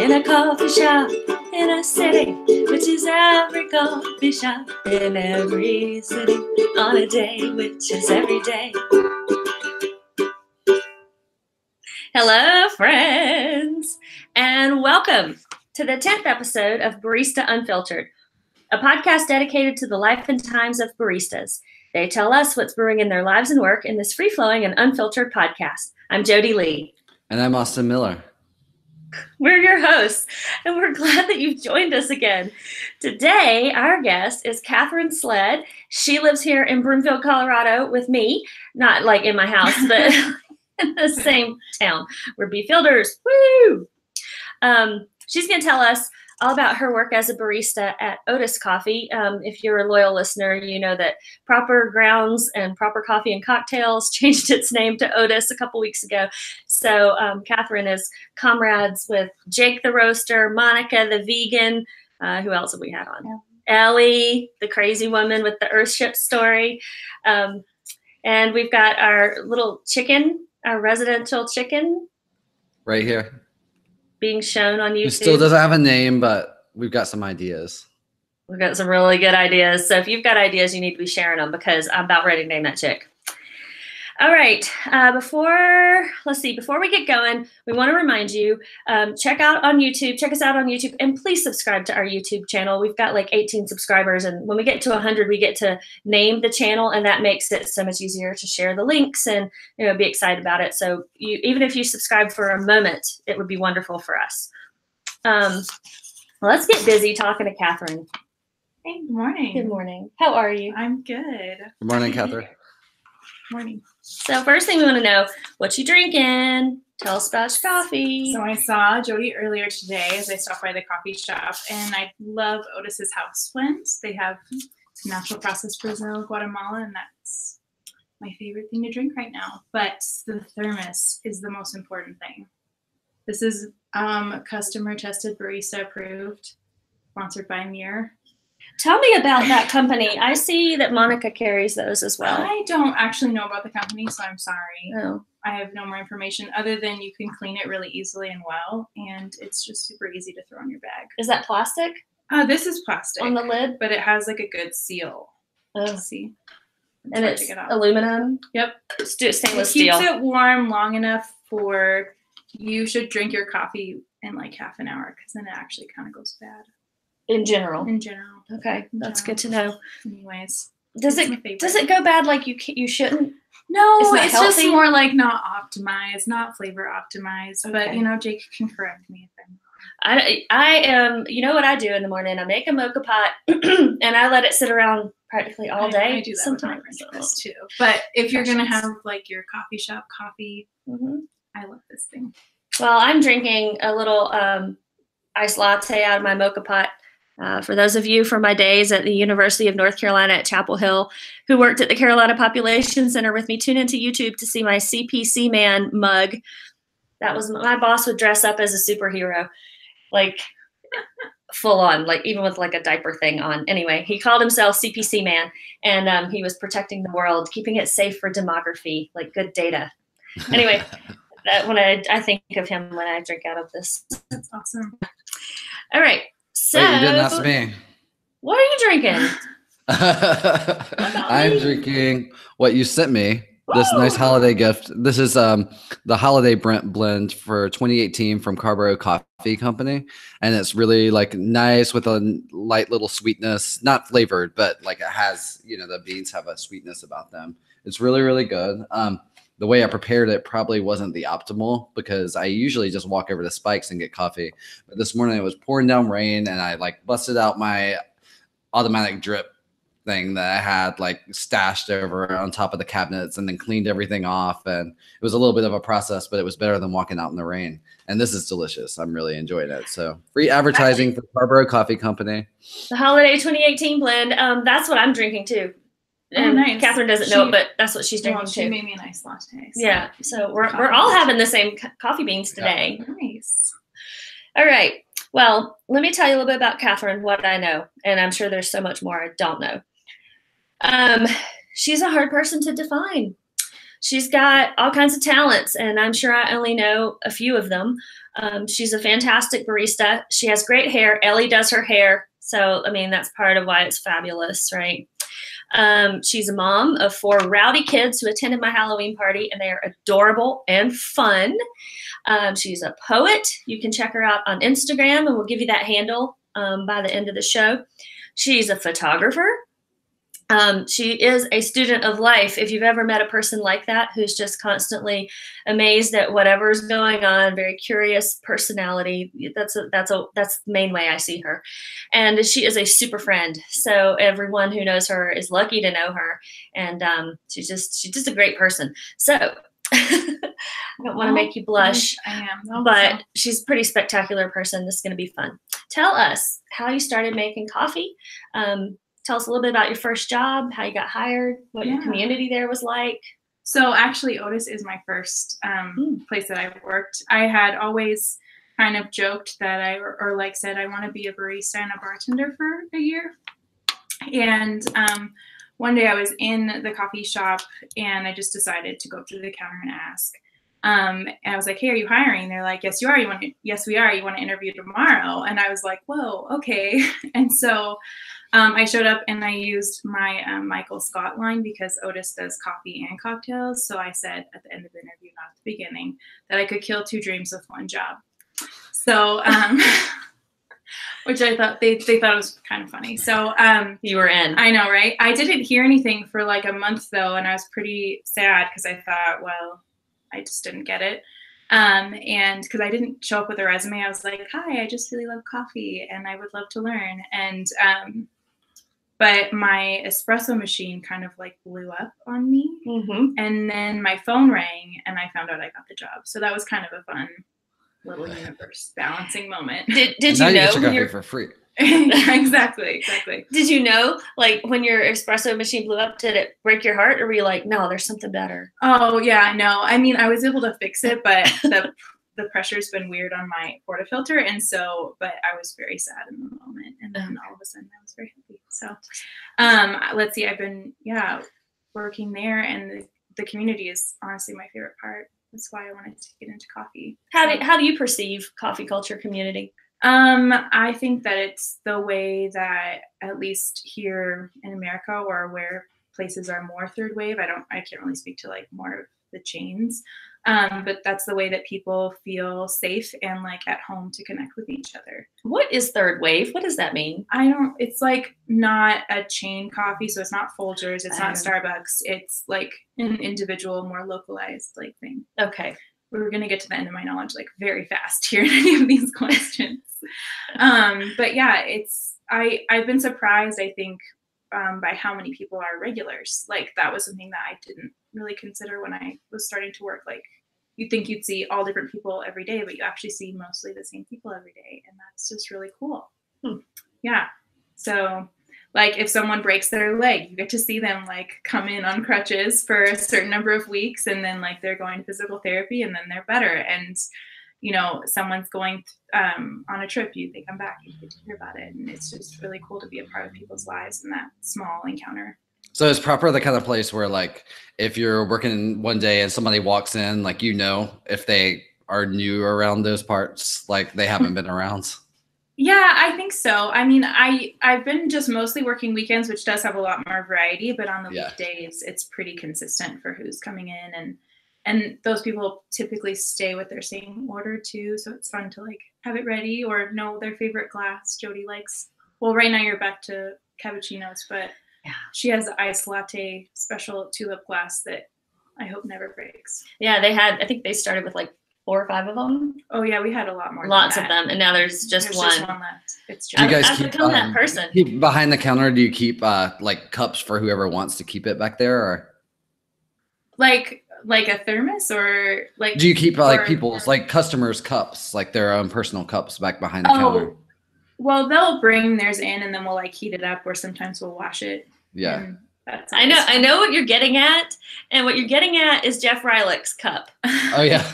in a coffee shop in a city, which is every coffee shop in every city on a day, which is every day. Hello, friends, and welcome to the 10th episode of Barista Unfiltered, a podcast dedicated to the life and times of baristas. They tell us what's brewing in their lives and work in this free-flowing and unfiltered podcast. I'm Jody Lee. And I'm Austin Miller. We're your hosts, and we're glad that you've joined us again. Today, our guest is Catherine Sled. She lives here in Broomfield, Colorado with me, not like in my house, but in the same town. We're Beefielders. Woo! She's going to tell us all about her work as a barista at Otis Coffee. If you're a loyal listener, you know that Proper Grounds and Proper Coffee and Cocktails changed its name to Otis a couple weeks ago. So Catherine is comrades with Jake the Roaster, Monica the vegan. Who else have we had on? Yeah. Ellie, the crazy woman with the Earthship story. And we've got our little chicken, our residential chicken. Right here. Being shown on YouTube. It still doesn't have a name, but we've got some ideas. We've got some really good ideas. So if you've got ideas, you need to be sharing them because I'm about ready to name that chick. All right. Before we get going, we want to remind you, check us out on YouTube, and please subscribe to our YouTube channel. We've got like 18 subscribers, and when we get to 100, we get to name the channel, and that makes it so much easier to share the links and be excited about it. So even if you subscribe for a moment, it would be wonderful for us. Let's get busy talking to Catherine. Hey, good morning. Good morning. How are you? I'm good. Good morning, Catherine. Morning. So first thing we want to know, what you drinking? Tell us about your coffee. So I saw Jody earlier today as I stopped by the coffee shop, and I love Otis's House Blends. They have natural processed Brazil, Guatemala, and that's my favorite thing to drink right now. But the thermos is the most important thing. This is customer tested, barista approved, sponsored by Muir. Tell me about that company. I see that Monica carries those as well. I don't actually know about the company, so I'm sorry. Oh. I have no more information other than you can clean it really easily and well, and it's just super easy to throw in your bag. Is that plastic? This is plastic. On the lid? But it has like a good seal. Oh. See? And it's aluminum? Yep. Stainless steel. It keeps it warm long enough for you should drink your coffee in like half an hour because then it actually kind of goes bad. In general. Okay, that's good to know. Anyways, does it go bad like you shouldn't? No, it's healthy? just more like not optimized, not flavor optimized. Okay. But Jake can correct me if I'm wrong. I am. You know what I do in the morning? I make a mocha pot and I let it sit around practically all day. I do that sometimes with my too. But if you're gonna have like your coffee shop coffee, I love this thing. Well, I'm drinking a little iced latte out of my mocha pot. For those of you from my days at the University of North Carolina at Chapel Hill who worked at the Carolina Population Center with me, tune into YouTube to see my CPC Man mug. That was my boss would dress up as a superhero, like full on, like even with like a diaper thing on. Anyway, he called himself CPC Man, and he was protecting the world, keeping it safe for demography, like good data. Anyway, when I think of him when I drink out of this. That's awesome. All right. So, wait, you didn't ask me. What are you drinking? I'm drinking what you sent me. This nice holiday gift. This is the holiday Brent blend for 2018 from Carbo Coffee Company, and it's really like nice with a light little sweetness, not flavored, but like it has, the beans have a sweetness about them. It's really, really good. The way I prepared it probably wasn't the optimal because I usually just walk over to Spike's and get coffee. But this morning it was pouring down rain and I like busted out my automatic drip thing that I had like stashed over on top of the cabinets and then cleaned everything off. And it was a little bit of a process, but it was better than walking out in the rain. And this is delicious. I'm really enjoying it. So free advertising for Carbo Coffee Company. The Holiday 2018 blend. That's what I'm drinking too. And nice. Catherine doesn't know it, but that's what she's drinking she too. made me a nice latte. So yeah, so we're all having the same coffee beans today. Yeah. Nice. All right. Well, let me tell you a little bit about Catherine, what I know, and I'm sure there's so much more I don't know. She's a hard person to define. she's got all kinds of talents, and I'm sure I only know a few of them. She's a fantastic barista. She has great hair. Ellie does her hair. So, I mean, that's part of why it's fabulous, right? She's a mom of 4 rowdy kids who attended my Halloween party, and they are adorable and fun. She's a poet. You can check her out on Instagram, and we'll give you that handle by the end of the show. She's a photographer. She is a student of life. If you've ever met a person like that, who's just constantly amazed at whatever's going on, very curious personality, that's the main way I see her. And she is a super friend. So everyone who knows her is lucky to know her. And she's just a great person. So I don't want to make you blush, I am, but she's a pretty spectacular person. This is going to be fun. Tell us how you started making coffee. Tell us a little bit about your first job, how you got hired, what your community there was like. So actually, Otis is my first place that I've worked. I had always kind of joked that I said I want to be a barista and a bartender for a year. And one day I was in the coffee shop and I just decided to go up to the counter and ask. And I was like, "Hey, are you hiring?" They're like, "Yes, you are. Yes, we are. You want to interview tomorrow?" And I was like, "Whoa, okay." And so I showed up and I used my Michael Scott line because Otis does coffee and cocktails. So I said at the end of the interview, not at the beginning, that I could kill 2 dreams with 1 job. So, which I thought they thought was kind of funny. So you were in. I know, right? I didn't hear anything for like a month though, and I was pretty sad because I thought, well, I just didn't get it. And because I didn't show up with a resume, I was like, "Hi, I just really love coffee and I would love to learn." And but my espresso machine kind of like blew up on me. Mm-hmm. And then my phone rang and I found out I got the job. So that was kind of a fun little universe balancing moment. Did you now you know get your when coffee you're for free. Exactly. Did you know, like, when your espresso machine blew up, did it break your heart, or were you like, no, there's something better? Oh yeah, no. I mean, I was able to fix it, but the pressure's been weird on my portafilter, and so, but I was very sad in the moment, and then all of a sudden I was very happy. So, let's see, I've been working there, and the community is honestly my favorite part. That's why I wanted to get into coffee. How do you perceive coffee culture community? I think that it's the way that, at least here in America, or where places are more third wave, I can't really speak to like more of the chains, but that's the way that people feel safe and like at home to connect with each other. What is third wave? What does that mean? It's like not a chain coffee, so it's not Folgers, it's not Starbucks, it's like an individual, more localized like thing. Okay. We're going to get to the end of my knowledge like very fast here in any of these questions. But yeah, I've been surprised, I think, by how many people are regulars. Like that was something that I didn't really consider when I was starting to work. Like you'd think you'd see all different people every day, but you actually see mostly the same people every day. And that's just really cool. Yeah. So like if someone breaks their leg, you get to see them like come in on crutches for a certain number of weeks, and then like they're going to physical therapy and then they're better. And someone's going on a trip, they come back, you get to hear about it. And it's just really cool to be a part of people's lives in that small encounter. So is Proper the kind of place where like if you're working one day and somebody walks in, like if they are new around those parts, like they haven't been around? Yeah, I think so. I mean, I've been just mostly working weekends, which does have a lot more variety, but on the weekdays, it's pretty consistent for who's coming in, and those people typically stay with their same order too, so it's fun to like have it ready or know their favorite glass. Jody likes, well, right now you're back to cappuccinos, but she has the iced latte special tulip glass that I hope never breaks. Yeah, I think they started with like 4 or 5 of them. Oh yeah, we had a lot more. Lots of them, and now there's just one. Just one left. It's just. Do you guys I've become that person. Keep behind the counter? Do you keep like cups for whoever wants to keep it back there, or like a thermos, or like? Do you keep like people's like customers' cups, like their own personal cups, back behind the counter? Well, they'll bring theirs in, and then we'll like heat it up, or sometimes we'll wash it. Yeah. I know what you're getting at, and what you're getting at is Jeff Rylick's cup. Oh yeah.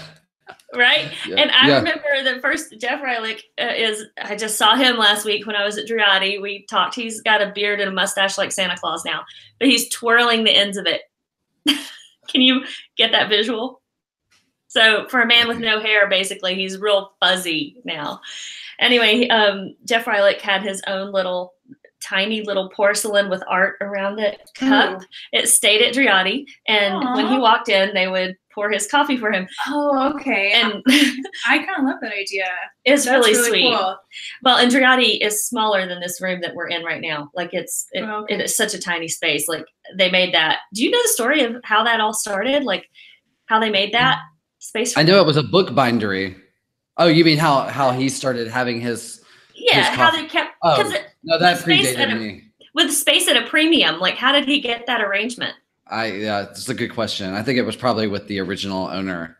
Right? Yeah. And I remember the first Jeff Rylick I just saw him last week when I was at Driotti. We talked. He's got a beard and a mustache like Santa Claus now, but he's twirling the ends of it. Can you get that visual? So for a man with no hair, basically, he's real fuzzy now. Anyway, Jeff Rylick had his own little tiny little porcelain with art around it cup. Ooh. It stayed at Driotti, and when he walked in, they would pour his coffee for him. Oh, okay. And I kind of love that idea. it's That's really sweet. Cool. Well, and Driotti is smaller than this room that we're in right now. Like it is such a tiny space. Like they made that. Do you know the story of how that all started? Like how they made that space? I know it was a book bindery. Oh, you mean how he started having his? Yeah, his how they kept. Oh, no, that predated me. With space at a premium, like how did he get that arrangement? Yeah, it's a good question. I think it was probably with the original owner.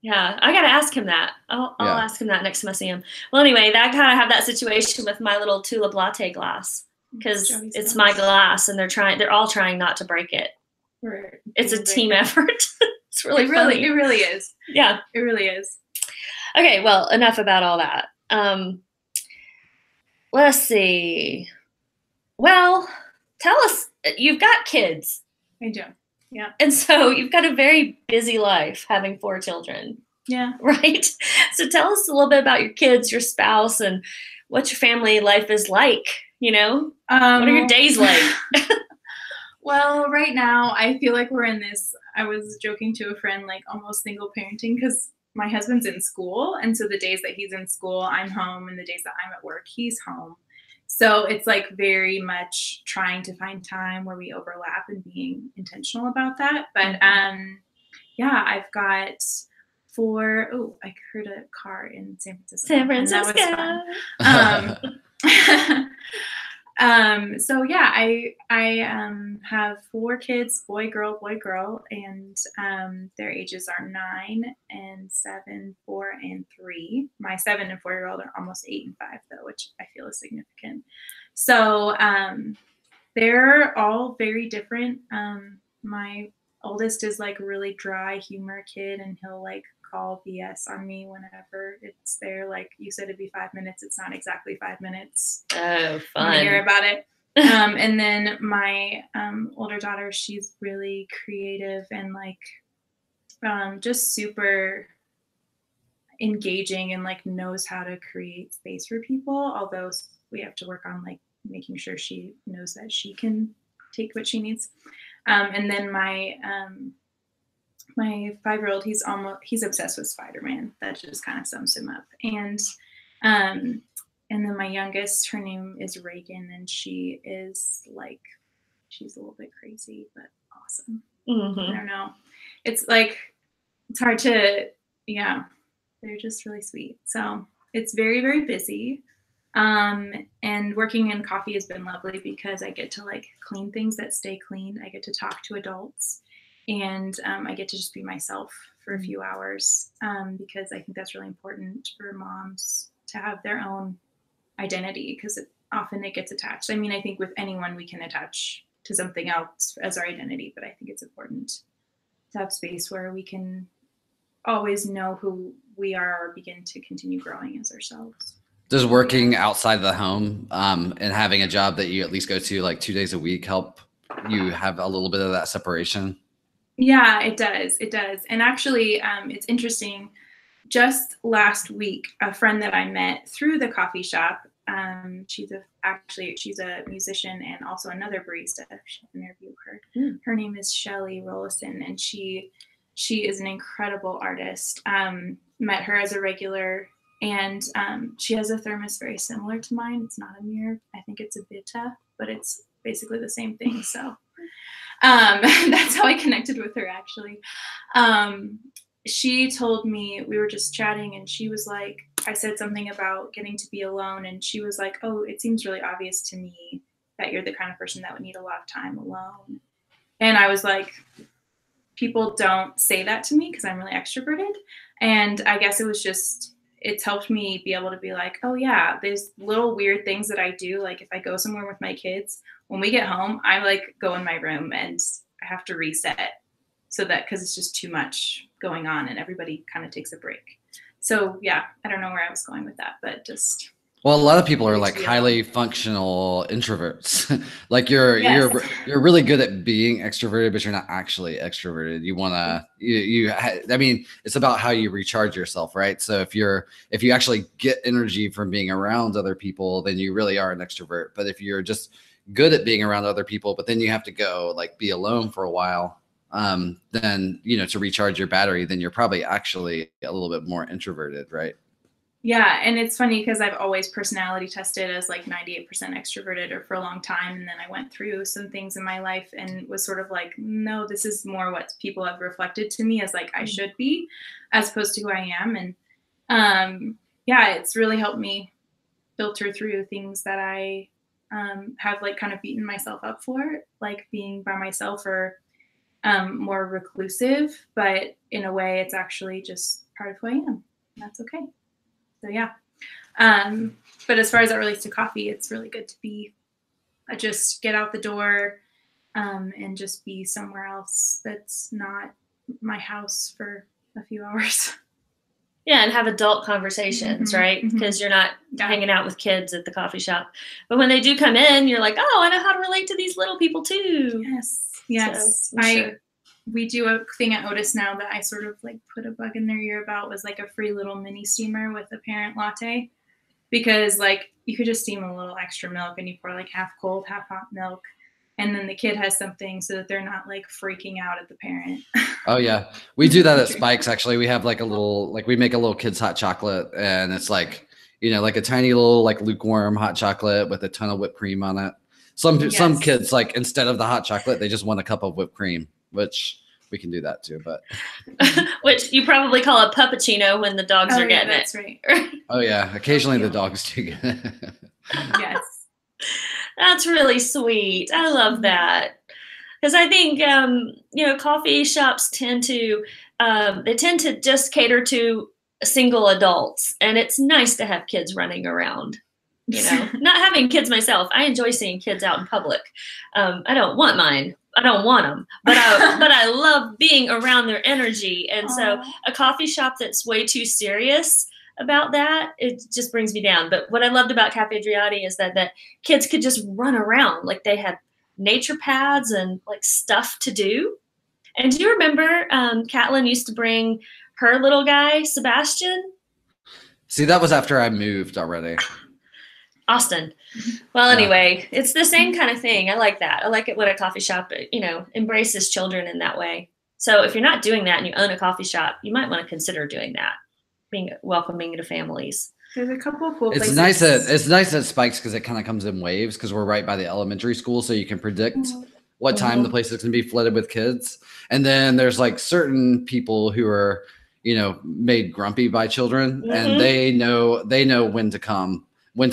Yeah, I gotta ask him that. I'll ask him that next time I see him. Well, anyway, that kind of have that situation with my little tulip latte glass because it's my glass, and they're all trying not to break it. It's a team effort. It's really funny. It really is. Yeah, it really is. Okay, well, enough about all that. Let's see. Well, tell us, you've got kids. I do. Yeah. And so you've got a very busy life having 4 children. Yeah. Right? So tell us a little bit about your kids, your spouse, and what your family life is like, you know? What are your days like? Well, right now, I feel like we're in this, I was joking to a friend, like almost single parenting because my husband's in school. And so the days that he's in school, I'm home. And the days that I'm at work, he's home. So it's like very much trying to find time where we overlap and being intentional about that. But yeah, I've got 4. Oh, I heard a car in San Francisco. San Francisco. And that was fun. So yeah, I have 4 kids, boy, girl, and their ages are 9 and 7, 4, and 3. My 7 and 4-year-old are almost 8 and 5 though, which I feel is significant. So they're all very different. My oldest is like a really dry humor kid, and he'll like call BS on me whenever it's there. Like you said, it'd be 5 minutes. It's not exactly 5 minutes. Oh, fun. I hear about it. And then my older daughter, she's really creative and like just super engaging and like knows how to create space for people. Although we have to work on like making sure she knows that she can take what she needs. And then my 5-year-old, he's obsessed with Spider-Man. That just kind of sums him up. And then my youngest, her name is Reagan, and she is like, she's a little bit crazy, but awesome. Mm-hmm. I don't know. It's like, it's hard to, yeah, they're just really sweet. So it's very, very busy. And working in coffee has been lovely because I get to like clean things that stay clean. I get to talk to adults, and I get to just be myself for a few hours because I think that's really important for moms to have their own identity, because often it gets attached. I mean, I think with anyone we can attach to something else as our identity, but I think it's important to have space where we can always know who we are or begin to continue growing as ourselves. Does working outside the home and having a job that you at least go to like 2 days a week help you have a little bit of that separation? Yeah, it does. It does. And actually, it's interesting. Just last week, a friend that I met through the coffee shop, she's a musician and also another barista. I should interview her. Her name is Shelly Rollison, and she is an incredible artist. Met her as a regular, and she has a thermos very similar to mine. It's not a mirror. I think it's a Vita, but it's basically the same thing. So that's how I connected with her, actually. She told me, we were just chatting, and she was like, I said something about getting to be alone, and she was like, oh, it seems really obvious to me that you're the kind of person that would need a lot of time alone. And I was like, people don't say that to me because I'm really extroverted. And I guess it's helped me be able to be like, oh yeah, there's little weird things that I do. Like if I go somewhere with my kids, when we get home, I like go in my room and I have to reset, so that, cause it's just too much going on and everybody kind of takes a break. So yeah, I don't know where I was going with that, but just Well, a lot of people are Way like to be highly functional introverts. Like you're Yes. you're really good at being extroverted, but you're not actually extroverted. You want to I mean, it's about how you recharge yourself, right? So if you actually get energy from being around other people, then you really are an extrovert. But if you're just good at being around other people, but then you have to go like be alone for a while, then to recharge your battery, then you're probably actually a little bit more introverted, right? Yeah, and it's funny because I've always personality tested as like 98% extroverted or for a long time. And then I went through some things in my life and was sort of like, no, this is more what people have reflected to me as like I should be, as opposed to who I am. And yeah, it's really helped me filter through things that I have like kind of beaten myself up for, like being by myself or more reclusive. But in a way, it's actually just part of who I am. And that's okay. So yeah. But as far as that relates to coffee, it's really good to be just get out the door and just be somewhere else that's not my house for a few hours. Yeah, and have adult conversations, right? Because you're not hanging out with kids at the coffee shop. But when they do come in, you're like, oh, I know how to relate to these little people too. Yes. So, we do a thing at Otis now that I sort of like put a bug in their ear about was like a free little mini steamer with a parent latte, because like you could just steam a little extra milk and you pour like half cold, half hot milk. And then the kid has something so that they're not like freaking out at the parent. Oh yeah. We do that at Spikes. Actually, we have like we make a little kid's hot chocolate, and it's like, like a tiny little like lukewarm hot chocolate with a ton of whipped cream on it. Some kids, like, instead of the hot chocolate, they just want a cup of whipped cream, which we can do that too, but which you probably call a puppuccino when the dogs are getting that's it. Right. Oh yeah. Occasionally the dogs do get it. Yes. That's really sweet. I love that. Because I think, coffee shops tend to just cater to single adults. And it's nice to have kids running around, not having kids myself. I enjoy seeing kids out in public. I don't want mine. I don't want them, but I love being around their energy. And so a coffee shop that's way too serious about that, it just brings me down. But what I loved about Cafe Adriati is that kids could just run around. Like they had nature pads and like stuff to do. And do you remember Catlin used to bring her little guy, Sebastian? See, that was after I moved already. Austin. Well, anyway, it's the same kind of thing. I like that. I like it when a coffee shop, embraces children in that way. So if you're not doing that and you own a coffee shop, you might want to consider doing that, being welcoming to families. There's a couple of cool places. It's nice at Spikes because it kind of comes in waves, because we're right by the elementary school, so you can predict what time the place is going to be flooded with kids. And then there's like certain people who are, made grumpy by children, and they know when to come. When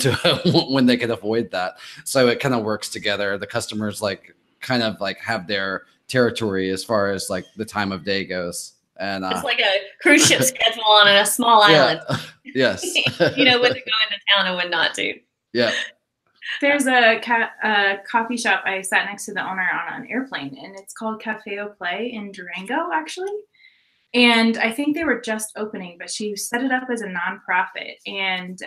they can avoid that. So it kind of works together. The customers like kind of like have their territory as far as like the time of day goes. And it's like a cruise ship schedule on a small island. Yes. When to go into town and when not to. Yeah. There's a coffee shop I sat next to the owner on an airplane, and it's called Cafe Au Play in Durango, actually. And I think they were just opening, but she set it up as a nonprofit. And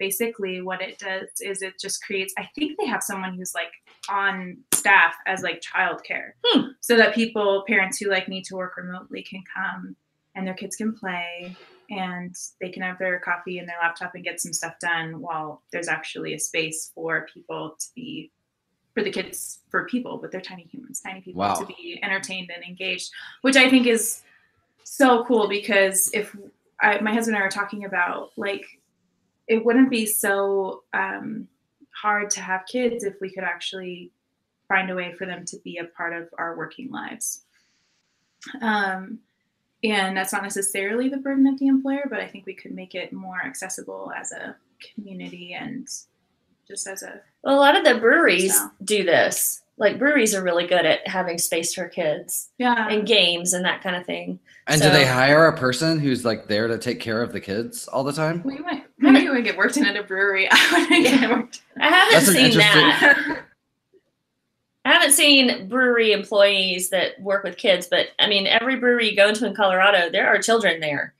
basically what it does is it just creates, I think they have someone who's like on staff as like childcare, so that parents who like need to work remotely can come and their kids can play and they can have their coffee and their laptop and get some stuff done while there's actually a space for people for people, but they're tiny humans, tiny people to be entertained and engaged, which I think is so cool, because my husband and I were talking about, like, it wouldn't be so hard to have kids if we could actually find a way for them to be a part of our working lives. And that's not necessarily the burden of the employer, but I think we could make it more accessible as a community and just as a... Well, a lot of the breweries do this. Like, breweries are really good at having space for kids and games and that kind of thing. And do they hire a person who's like there to take care of the kids all the time? Maybe we get worked in at a brewery. I haven't seen that. I haven't seen brewery employees that work with kids, but I mean, every brewery you go into in Colorado, there are children there.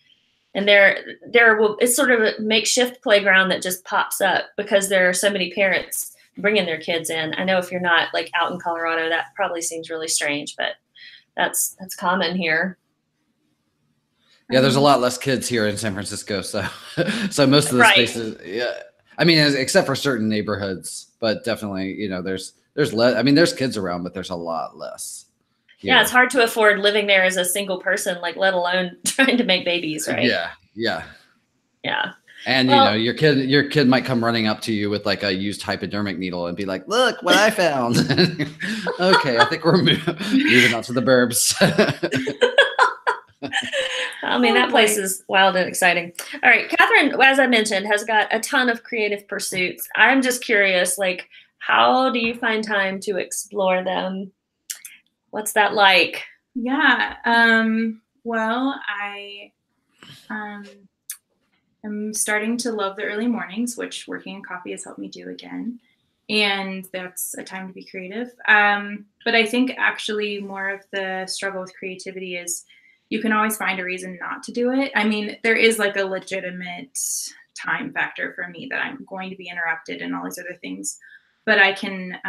And it's sort of a makeshift playground that just pops up because there are so many parents bringing their kids in. I know if you're not like out in Colorado, that probably seems really strange, but that's common here. Yeah, there's a lot less kids here in San Francisco, so most of the spaces, yeah. I mean, except for certain neighborhoods, but definitely, you know, there's less. I mean, there's kids around, but there's a lot less. Here. Yeah, it's hard to afford living there as a single person, like let alone trying to make babies, right? Yeah. And well, you know, your kid might come running up to you with like a used hypodermic needle and be like, "Look what I found." Okay, I think we're moving on to the burbs. I mean, that place is wild and exciting. All right, Catherine, as I mentioned, has got a ton of creative pursuits. I'm just curious, like, how do you find time to explore them? What's that like? Yeah. Well, I am starting to love the early mornings, which working in coffee has helped me do again. And that's a time to be creative. But I think actually more of the struggle with creativity is you can always find a reason not to do it. I mean, there is like a legitimate time factor for me that I'm going to be interrupted and all these other things. But I can,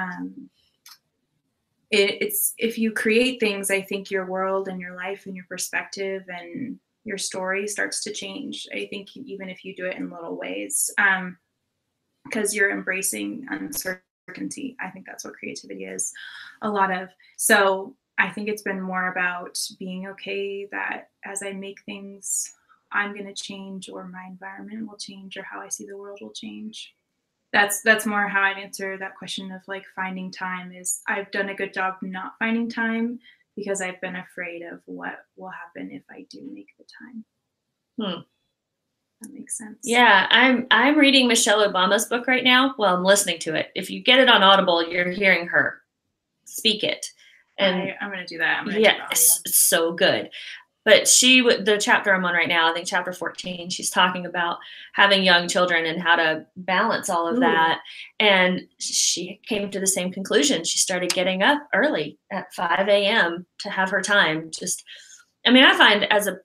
it's if you create things, I think your world and your life and your perspective and your story starts to change. I think even if you do it in little ways, because you're embracing uncertainty. I think that's what creativity is a lot of. So I think it's been more about being okay that as I make things, I'm going to change, or my environment will change, or how I see the world will change. That's more how I'd answer that question of like finding time. Is I've done a good job not finding time because I've been afraid of what will happen if I do make the time. That makes sense. Yeah, I'm reading Michelle Obama's book right now. Well, I'm listening to it. If you get it on Audible, you're hearing her speak it. And I'm going to do that. It's so good. But the chapter I'm on right now, I think chapter 14, she's talking about having young children and how to balance all of that. And she came to the same conclusion. She started getting up early at 5 a.m. to have her time. I find as a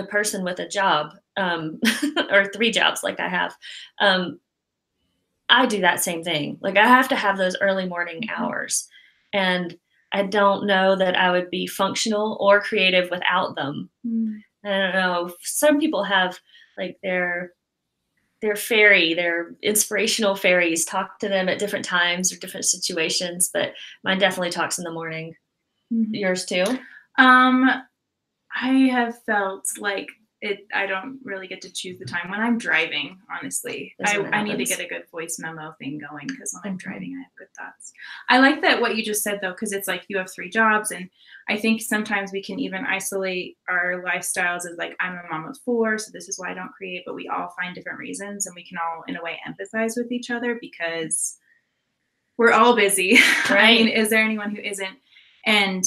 person with a job, or 3 jobs like I have, I do that same thing. Like I have to have those early morning hours, and I don't know that I would be functional or creative without them. I don't know. Some people have like their inspirational fairies talk to them at different times or different situations, but mine definitely talks in the morning. Yours too? I have felt like I don't really get to choose the time when I'm driving, honestly. I need to get a good voice memo thing going because when I'm driving, I have good thoughts. I like that what you just said, though, because it's like you have 3 jobs. And I think sometimes we can even isolate our lifestyles as like, I'm a mom of 4, so this is why I don't create. But we all find different reasons, and we can all, in a way, empathize with each other because we're all busy. Right. I mean, is there anyone who isn't? And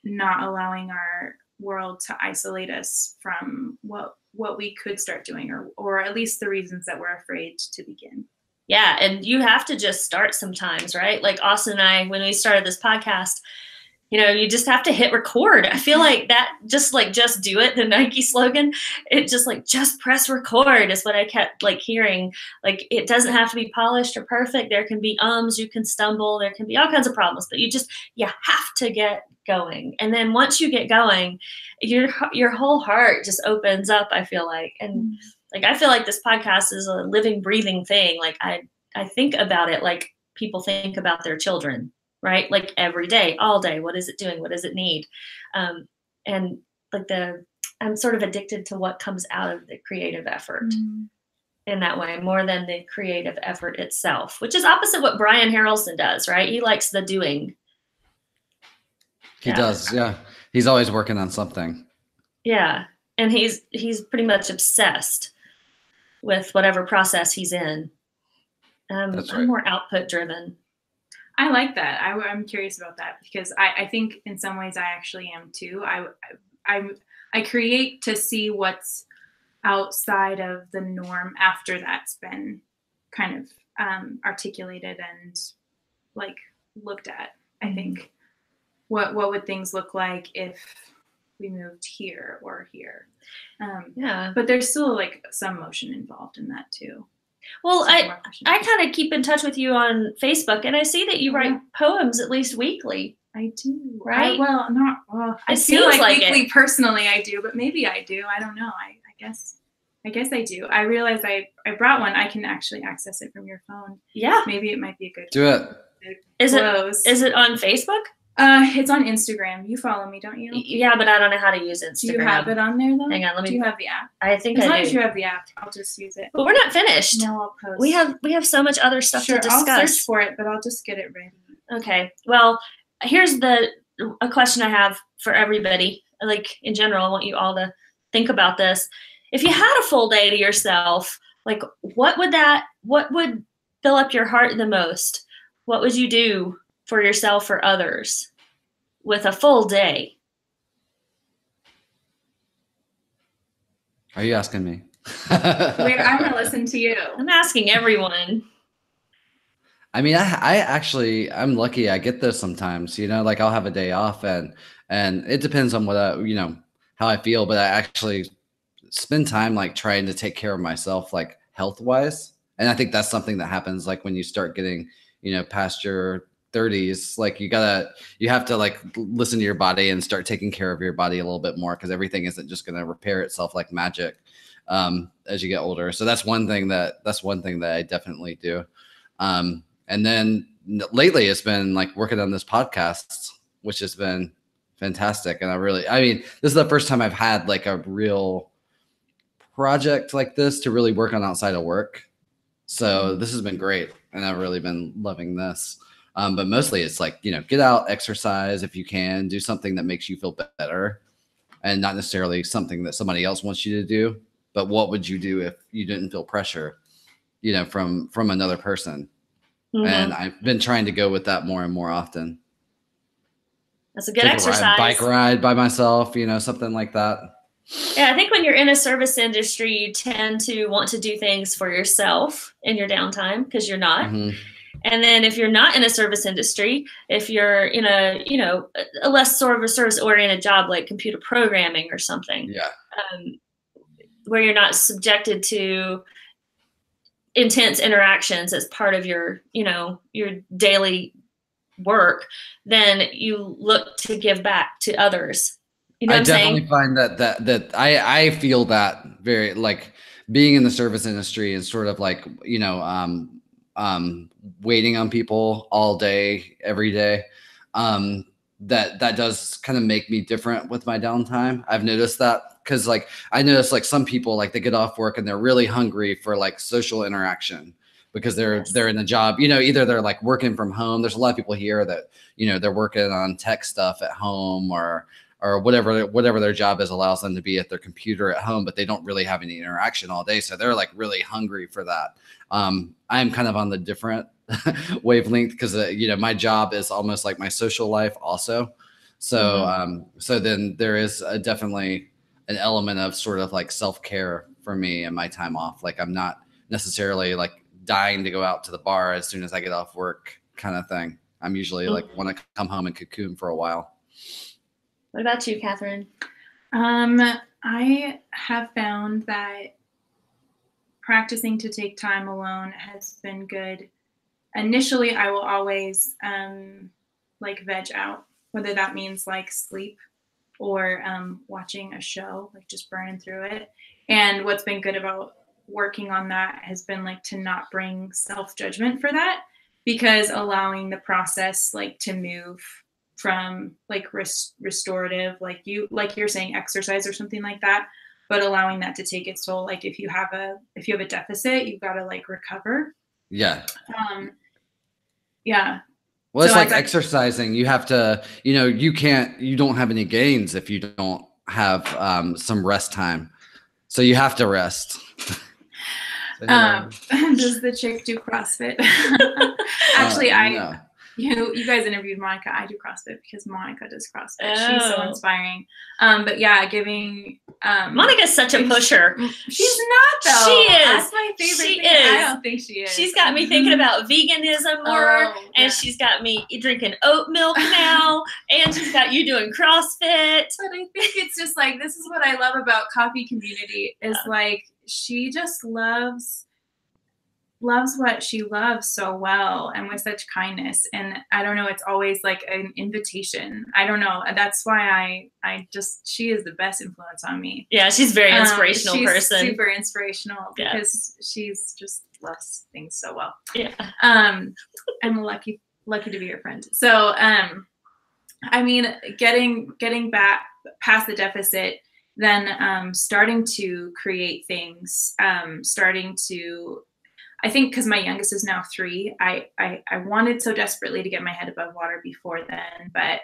not allowing our world to isolate us from what we could start doing, or at least the reasons that we're afraid to begin. Yeah, and you have to just start sometimes, right? Like Austin and I, when we started this podcast, you just have to hit record. I feel like that just do it, the Nike slogan, it just press record is what I kept like hearing. Like it doesn't have to be polished or perfect. There can be you can stumble, there can be all kinds of problems, but you have to get going. And then once you get going, your whole heart just opens up, I feel like. And like I feel like this podcast is a living, breathing thing. Like I think about it like people think about their children, right? Like every day, all day, what is it doing? What does it need? And like I'm sort of addicted to what comes out of the creative effort in that way, more than the creative effort itself, which is opposite what Brian Harrelson does, right? He likes the doing. He does, yeah. He's always working on something. Yeah, and he's pretty much obsessed with whatever process he's in. That's right. I'm more output driven. I like that. I'm curious about that because I think in some ways I actually am too. I create to see what's outside of the norm after that's been kind of articulated and like looked at. I think what would things look like if we moved here or here. Yeah. But there's still like some motion involved in that too. Well, Some I more questions. kind of keep in touch with you on Facebook, and I see that you write Yeah. poems at least weekly. I do. Right? I It feel seems like like weekly it. personally I do, but maybe I do. I don't know. I guess I do. I realized I brought one. I can actually access it from your phone. Yeah. Maybe it might be a good Do it. Is close. it on Facebook? It's on Instagram. You follow me, don't you? Yeah, but I don't know how to use Instagram. Do you have it on there though? Hang on, let me. Do you have the app? I think As I long do. as you have the app, I'll just use it. But we're not finished. No, I'll post. We have so much other stuff sure, to I'll discuss. search for it, but I'll just get it ready. Okay. Well, here's a question I have for everybody. Like in general, I want you all to think about this. If you had a full day to yourself, like what would fill up your heart the most? What would you do for yourself or others with a full day? Are you asking me? Wait, I'm gonna listen to you. I'm asking everyone. I mean, I'm lucky. I get this sometimes, like I'll have a day off and it depends on what how I feel, but I actually spend time like trying to take care of myself, like health wise. And I think that's something that happens like when you start getting, past your 30s, like you have to like listen to your body and start taking care of your body a little bit more, because everything isn't just going to repair itself like magic as you get older. So that's one thing that I definitely do. And then lately it's been like working on this podcast, which has been fantastic. And this is the first time I've had like a real project like this to really work on outside of work. So this has been great. And I've really been loving this. But mostly it's like, get out, exercise if you can, do something that makes you feel better, and not necessarily something that somebody else wants you to do. But what would you do if you didn't feel pressure, from another person? Mm-hmm. And I've been trying to go with that more and more often. That's a good Take exercise. Bike ride by myself, something like that. Yeah, I think when you're in a service industry, you tend to want to do things for yourself in your downtime because you're not. Mm-hmm. And then if you're not in a service industry, if you're in a less sort of a service oriented job like computer programming or something, yeah, where you're not subjected to intense interactions as part of your daily work, then you look to give back to others. You know what I'm saying? I definitely find that I feel that very, like, being in the service industry and sort of like, waiting on people all day, every day. That does kind of make me different with my downtime. I've noticed that, because like I notice like some people, like they get off work and they're really hungry for like social interaction because they're in a job, either they're like working from home. There's a lot of people here that, they're working on tech stuff at home or whatever their job is allows them to be at their computer at home, but they don't really have any interaction all day. So they're like really hungry for that. I'm kind of on the different wavelength because, my job is almost like my social life also. So, so then there is definitely an element of sort of like self-care for me and my time off. Like I'm not necessarily like dying to go out to the bar as soon as I get off work kind of thing. I'm usually like want to come home and cocoon for a while. What about you, Catherine? I have found that practicing to take time alone has been good. Initially, I will always like veg out, whether that means like sleep or watching a show, like just burning through it. And what's been good about working on that has been like to not bring self-judgment for that, because allowing the process like to move from like restorative, like you're saying exercise or something like that, but allowing that to take its toll. Like if you have a deficit, you've got to like recover. Yeah. Yeah. Well, it's so like exercising. You have to, you don't have any gains if you don't have some rest time. So you have to rest. Does the chick do CrossFit? Actually, no. You guys interviewed Monica. I do CrossFit because Monica does CrossFit. She's so inspiring. But yeah, giving Monica's such a pusher. She's not though. She is. That's my favorite She thing. is. I don't think she is. She's got me thinking about veganism more, Oh, yeah. and she's got me drinking oat milk now, and she's got you doing CrossFit. But I think it's just like, this is what I love about coffee community is like, she just loves what she loves so well and with such kindness. And I don't know, it's always like an invitation. I don't know. That's why she is the best influence on me. Yeah, she's a very inspirational she's person. Super inspirational because Yes. she's just loves things so well. Yeah. I'm lucky to be your friend. So, I mean, getting back past the deficit, then starting to create things, I think because my youngest is now 3, I wanted so desperately to get my head above water before then, but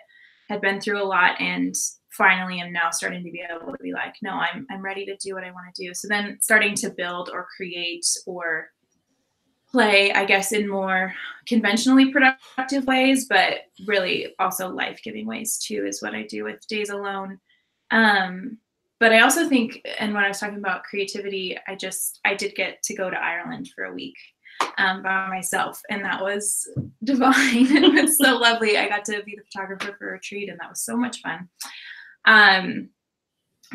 had been through a lot and finally am now starting to be able to be like, no, I'm ready to do what I want to do. So then starting to build or create or play, I guess, in more conventionally productive ways, but really also life-giving ways too, is what I do with Days Alone. But I also think, and when I was talking about creativity, I did get to go to Ireland for a week by myself, and that was divine. It was so lovely. I got to be the photographer for a retreat, and that was so much fun.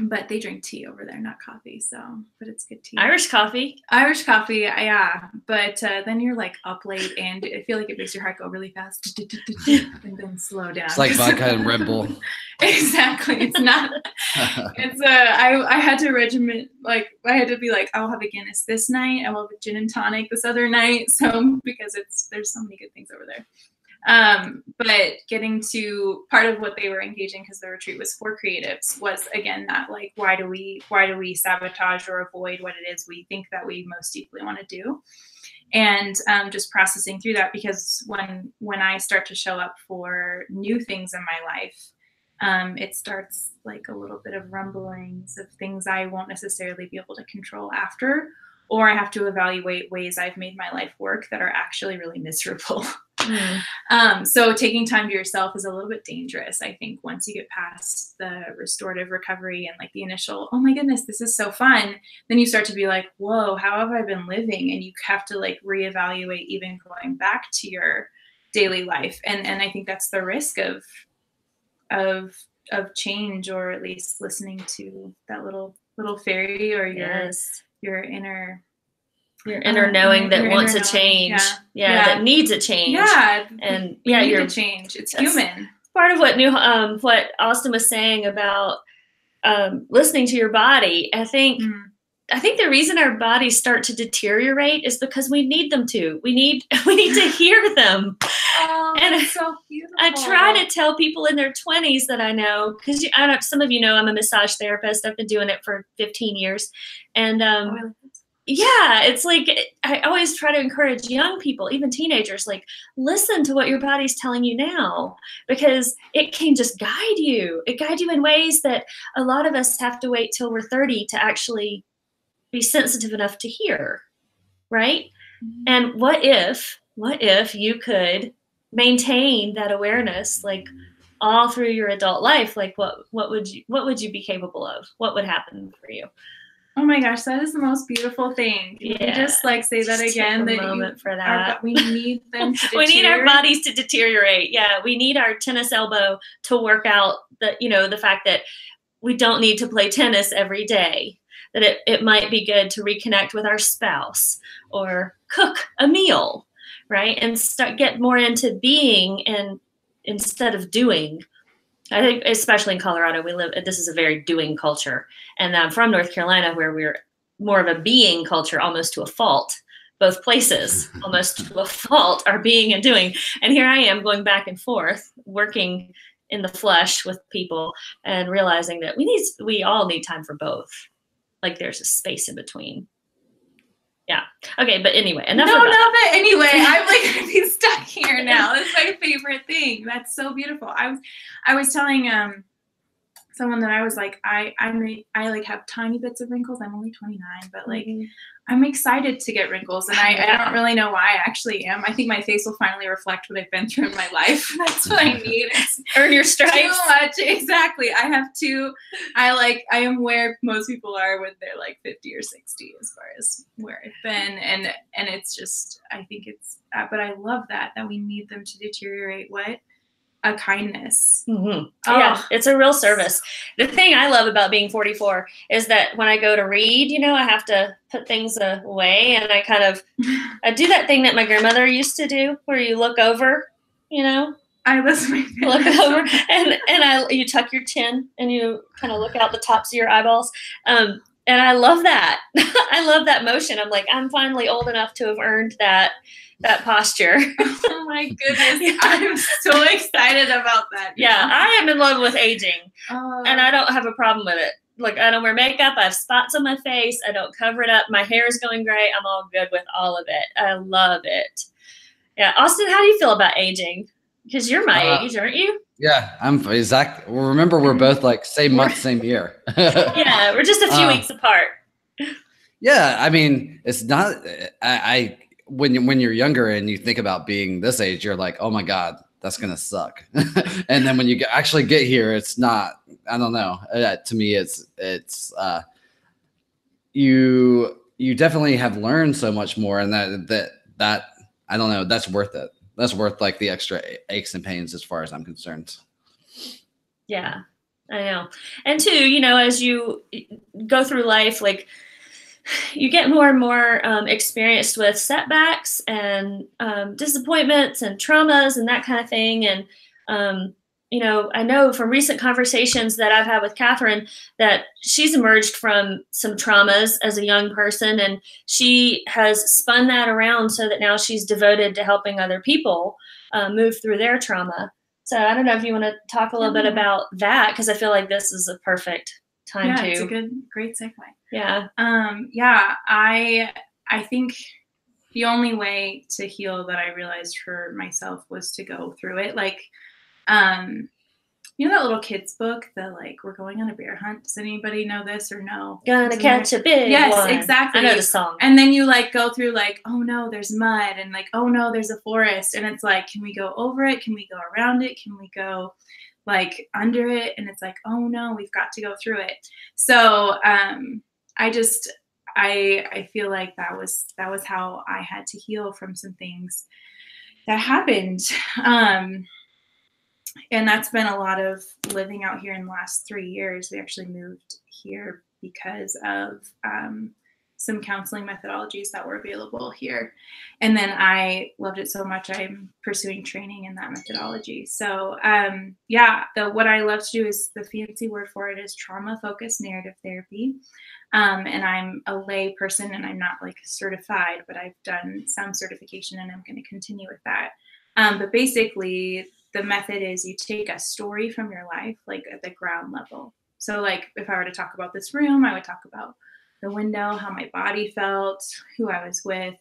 But they drink tea over there, not coffee. So, but it's good tea. Irish coffee. Yeah. But then you're like up late, and I feel like it makes your heart go really fast, and then slow down. It's like vodka and Red Bull. Exactly. It's not. It's I had to regiment, like I had to be like, I'll have a Guinness this night, I will have a gin and tonic this other night. So because there's so many good things over there. But getting to part of what they were engaging, because the retreat was for creatives, was again that like, why do we sabotage or avoid what it is we think that we most deeply want to do? And just processing through that, because when I start to show up for new things in my life, it starts like a little bit of rumblings of things I won't necessarily be able to control after, or I have to evaluate ways I've made my life work that are actually really miserable. So taking time to yourself is a little bit dangerous, I think, once you get past the restorative recovery and like the initial, oh my goodness, this is so fun. Then you start to be like, whoa, how have I been living? And you have to like reevaluate even going back to your daily life. And I think that's the risk of change, or at least listening to that little fairy or your inner knowing that wants a change. Yeah, that needs a change. Yeah. And we need a change. It's human. Part of what Austin was saying about listening to your body. I think the reason our bodies start to deteriorate is because we need them to. We need to hear them. Oh, and that's so beautiful. I try to tell people in their 20s that I know, because some of you know I'm a massage therapist. I've been doing it for 15 years. And yeah, it's like I always try to encourage young people, even teenagers, like, listen to what your body's telling you now, because it can just guide you. It guides you in ways that a lot of us have to wait till we're 30 to actually be sensitive enough to hear, right? Mm-hmm. And what if you could maintain that awareness like all through your adult life? Like what would you be capable of? What would happen for you? Oh my gosh, that is the most beautiful thing. Can you just like say that again? Take a moment for that. We need them to we need our bodies to deteriorate. Yeah, we need our tennis elbow to work out the fact that we don't need to play tennis every day. That it might be good to reconnect with our spouse or cook a meal, right? And get more into being and instead of doing. I think, especially in Colorado, this is a very doing culture. And I'm from North Carolina, where we're more of a being culture, almost to a fault. Both places, almost to a fault, are being and doing. And here I am going back and forth, working in the flesh with people and realizing that we all need time for both. Like there's a space in between. Yeah. Okay. But anyway, I'm like, gonna be stuck here now. That's my favorite thing. That's so beautiful. I was telling someone that I was like, I like have tiny bits of wrinkles. I'm only 29, but like Mhm. I'm excited to get wrinkles, and I Yeah. don't really know why I actually am. I think my face will finally reflect what I've been through in my life. That's what I need. It's Earn your too stripes. much. Exactly. I am where most people are when they're like 50 or 60 as far as where I've been. And it's just, I think it's, but I love that we need them to deteriorate. What? A kindness. Mhm. Oh. Yeah, it's a real service. The thing I love about being 44 is that when I go to read, I have to put things away, and I do that thing that my grandmother used to do, where you look over, I listen. look over, and you tuck your chin and you kind of look out the tops of your eyeballs. And I love that. I love that motion. I'm like, I'm finally old enough to have earned that posture. Oh my goodness. I'm so excited about that. Yeah, I am in love with aging, and I don't have a problem with it. Like, I don't wear makeup. I have spots on my face. I don't cover it up. My hair is going gray. I'm all good with all of it. I love it. Yeah. Austin, how do you feel about aging? Because you're my age, aren't you? Yeah, I'm exactly. Well, remember, we're both like same month, same year. Yeah, we're just a few weeks apart. Yeah, I mean, it's not. When you're younger and you think about being this age, you're like, oh my god, that's gonna suck. And then when you actually get here, it's not. I don't know. To me, it's you definitely have learned so much more, and that I don't know. That's worth it. That's worth like the extra aches and pains, as far as I'm concerned. Yeah, I know. And too, as you go through life, like, you get more and more experienced with setbacks and disappointments and traumas and that kind of thing. And, I know from recent conversations that I've had with Catherine that she's emerged from some traumas as a young person, and she has spun that around so that now she's devoted to helping other people move through their trauma. So I don't know if you want to talk a little bit about that, because I feel like this is a perfect time to. It's a great segue. Yeah. I think the only way to heal that I realized for myself was to go through it. Like, that little kid's book, we're going on a bear hunt. Does anybody know this or no? Gonna catch a big one. Yes, exactly. I know the song. And then you go through oh no, there's mud, and oh no, there's a forest. And it's can we go over it? Can we go around it? Can we go under it? And it's oh no, we've got to go through it. So I feel like that was how I had to heal from some things that happened. And that's been a lot of living out here in the last 3 years. We actually moved here because of some counseling methodologies that were available here. And then I loved it so much, I'm pursuing training in that methodology. So what I love to do is, the fancy word for it is trauma-focused narrative therapy. And I'm a lay person, and I'm not certified, but I've done some certification, and I'm going to continue with that. But basically, the method is you take a story from your life, at the ground level. So if I were to talk about this room, I would talk about the window, how my body felt, who I was with.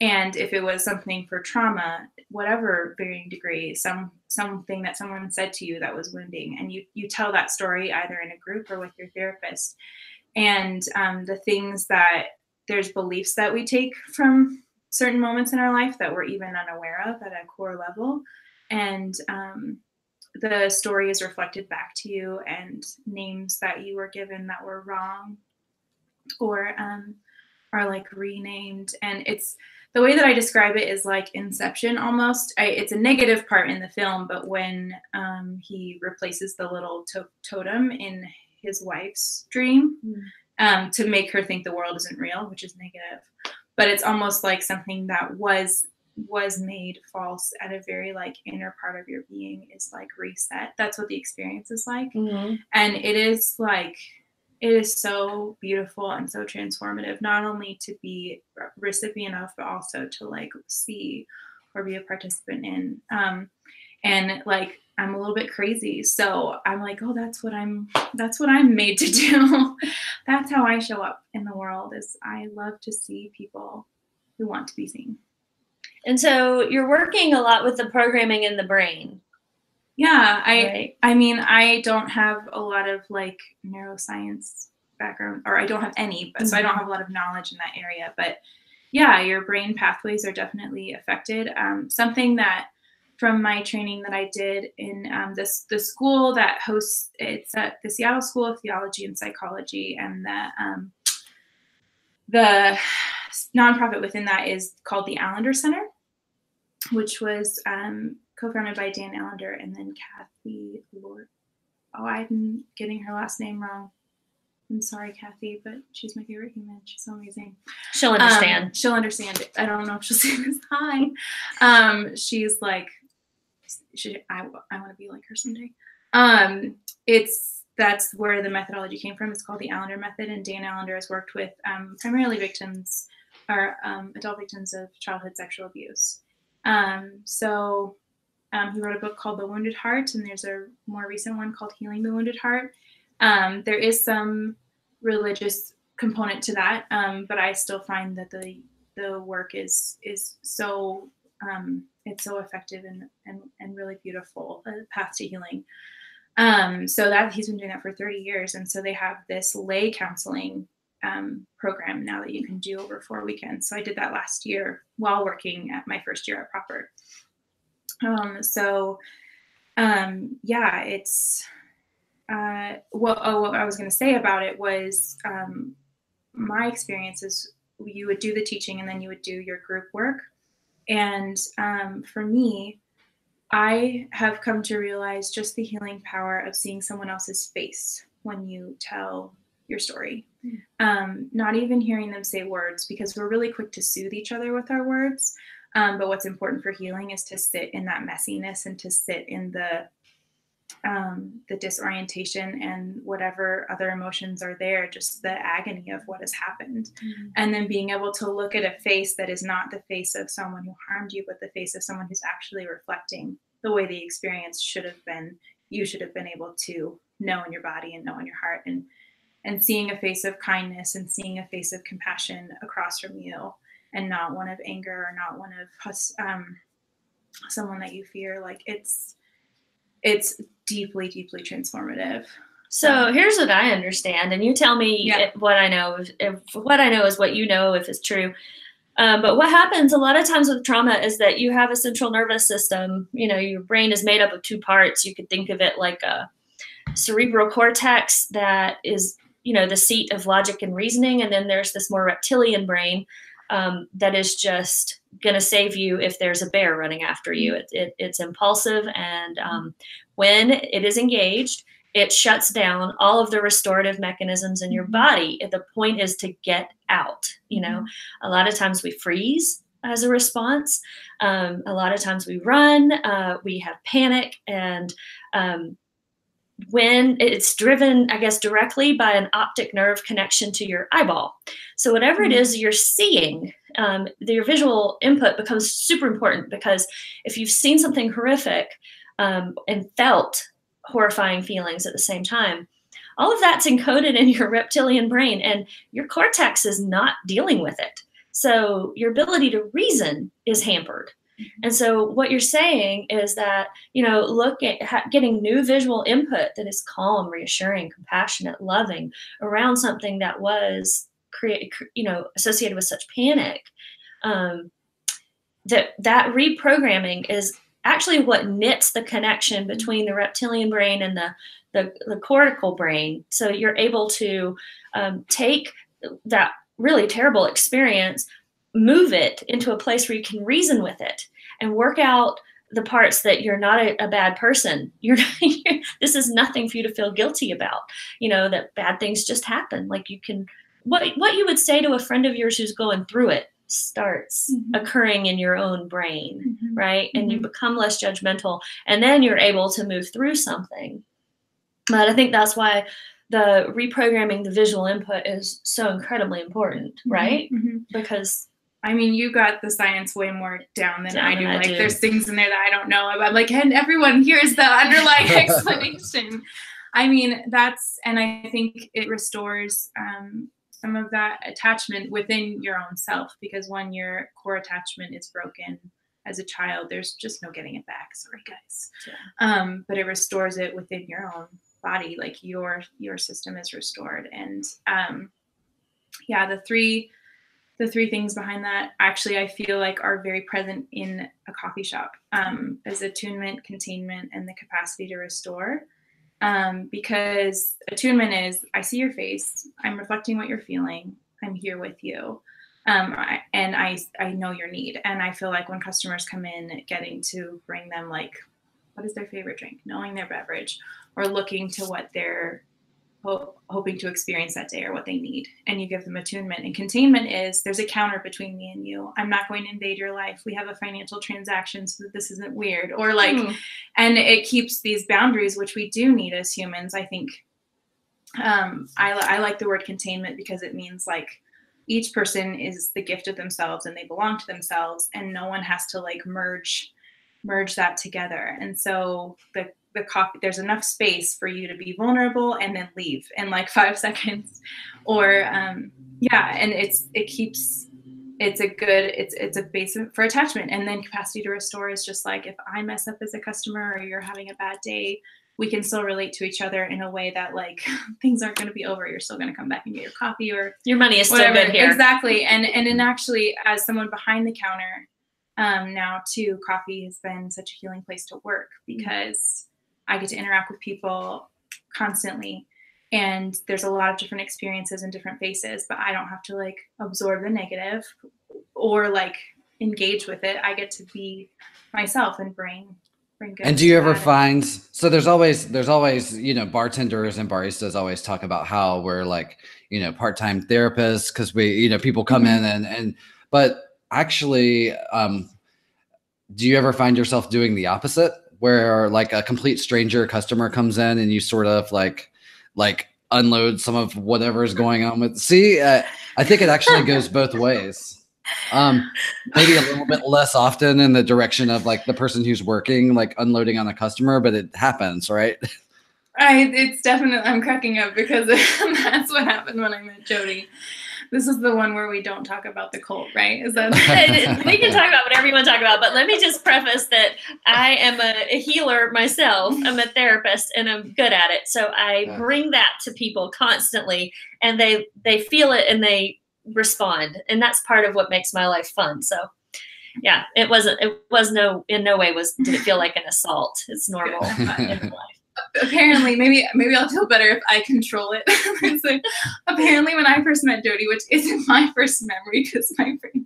And if it was something for trauma, whatever varying degree, something that someone said to you that was wounding, and you tell that story either in a group or with your therapist. And the things that there's beliefs that we take from certain moments in our life that we're even unaware of at a core level. And the story is reflected back to you, and names that you were given that were wrong or are renamed. And it's the way that I describe it is like Inception almost. It's a negative part in the film, but when he replaces the little totem in his wife's dream to make her think the world isn't real, which is negative. But it's almost like something that was made false at a very inner part of your being is reset. That's what the experience is like. Mm-hmm. And it is so beautiful and so transformative, not only to be a recipient of, but also to see or be a participant in. And I'm a little bit crazy. So I'm oh, that's what I'm made to do. That's how I show up in the world, is I love to see people who want to be seen. And so you're working a lot with the programming in the brain. Yeah, Right. I mean, I don't have a lot of like neuroscience background, or I don't have any, but so I don't have a lot of knowledge in that area. But yeah, your brain pathways are definitely affected. Something that from my training that I did in the school that hosts, it's at the Seattle School of Theology and Psychology, and the nonprofit within that is called the Allender Center, which was co-founded by Dan Allender and then Kathy Lord. Oh, I'm getting her last name wrong. I'm sorry, Kathy, but she's my favorite human. She's so amazing. She'll understand. She'll understand it. I don't know if she'll say this. Hi. She's like, I want to be like her someday. That's where the methodology came from. It's called the Allender method, and Dan Allender has worked with primarily victims or adult victims of childhood sexual abuse. So he wrote a book called The Wounded Heart, and there's a more recent one called Healing the Wounded Heart. There is some religious component to that, but I still find that the work is so it's so effective and really beautiful, a path to healing. So that he's been doing that for 30 years, and so they have this lay counseling program now that you can do over 4 weekends. So I did that last year while working at my first year at Proper. Yeah, it's what I was going to say about it was my experience is you would do the teaching and then you would do your group work. And for me, I have come to realize just the healing power of seeing someone else's face when you tell your story. Not even hearing them say words, because we're really quick to soothe each other with our words. But what's important for healing is to sit in that messiness and to sit in the disorientation and whatever other emotions are there, just the agony of what has happened. And then being able to look at a face that is not the face of someone who harmed you, but the face of someone who's actually reflecting the way the experience should have been, you should have been able to know in your body and know in your heart, and seeing a face of kindness and seeing a face of compassion across from you, and not one of anger or not one of someone that you fear. Like it's deeply, deeply transformative. So here's what I understand, and you tell me what I know. If what I know is what you know, if it's true. But what happens a lot of times with trauma is that you have a central nervous system. You know, your brain is made up of two parts. You could think of it like a cerebral cortex that is, you know, the seat of logic and reasoning. And then there's this more reptilian brain that is just going to save you if there's a bear running after you. It's impulsive. And when it is engaged, it shuts down all of the restorative mechanisms in your body. The point is to get out. You know, a lot of times we freeze as a response. A lot of times we run, we have panic, and when it's driven, I guess, directly by an optic nerve connection to your eyeball. So whatever it is you're seeing, your visual input becomes super important, because if you've seen something horrific and felt horrifying feelings at the same time, all of that's encoded in your reptilian brain, and your cortex is not dealing with it. So your ability to reason is hampered. And so what you're saying is that, you know, look at getting new visual input that is calm, reassuring, compassionate, loving around something that was associated with such panic. That reprogramming is actually what knits the connection between the reptilian brain and the cortical brain. So you're able to take that really terrible experience, move it into a place where you can reason with it and work out the parts that you're not a bad person. This is nothing for you to feel guilty about, you know, that bad things just happen. Like you can, what you would say to a friend of yours who's going through it starts occurring in your own brain, right? And you become less judgmental, and then you're able to move through something. But I think that's why the reprogramming the visual input is so incredibly important, right? Because I mean, you got the science way more down than I do. Like there's things in there that I don't know about. Like, and everyone here's the underlying explanation. I mean, and I think it restores some of that attachment within your own self, because when your core attachment is broken as a child, there's just no getting it back. Sorry, guys. Yeah. But it restores it within your own body, like your system is restored. And yeah, the three things behind that actually I feel like are very present in a coffee shop, as attunement, containment, and the capacity to restore. Because attunement is, I see your face, I'm reflecting what you're feeling, I'm here with you. I know your need. And I feel like when customers come in, getting to bring them like, what is their favorite drink, knowing their beverage, or looking to what they're hoping to experience that day or what they need, and you give them attunement. And containment is, there's a counter between me and you. I'm not going to invade your life. We have a financial transaction so that this isn't weird, or like, and it keeps these boundaries, which we do need as humans. I think I like the word containment because it means like each person is the gift of themselves and they belong to themselves, and no one has to like merge that together. And so the coffee, there's enough space for you to be vulnerable and then leave in like 5 seconds, or yeah, and it's a base for attachment. And then capacity to restore is just like, if I mess up as a customer or you're having a bad day, we can still relate to each other in a way that like things aren't going to be over. You're still going to come back and get your coffee, or Your money is still whatever. good here. Exactly. And actually, as someone behind the counter, now too, coffee has been such a healing place to work, because I get to interact with people constantly, and there's a lot of different experiences and different faces, but I don't have to like absorb the negative or like engage with it. I get to be myself and bring good. And do you ever find, so there's always, bartenders and baristas always talk about how we're like, part-time therapists, because we, people come in but actually, do you ever find yourself doing the opposite, where like a complete stranger customer comes in and you sort of like unload some of whatever is going on with, I think it actually goes both ways. Maybe a little bit less often in the direction of like the person who's working, like unloading on a customer, but it happens, right? It's definitely, I'm cracking up because that's what happened when I met Jody. This is the one where we don't talk about the cult, right? Is that we can talk about whatever you want to talk about, but let me just preface that I am a healer myself. I'm a therapist and I'm good at it. So I bring that to people constantly, and they feel it and they respond. And that's part of what makes my life fun. So yeah, did it feel like an assault? It's normal in life. Apparently, maybe I'll feel better if I control it. So, apparently, when I first met Jody, which isn't my first memory, because my friend,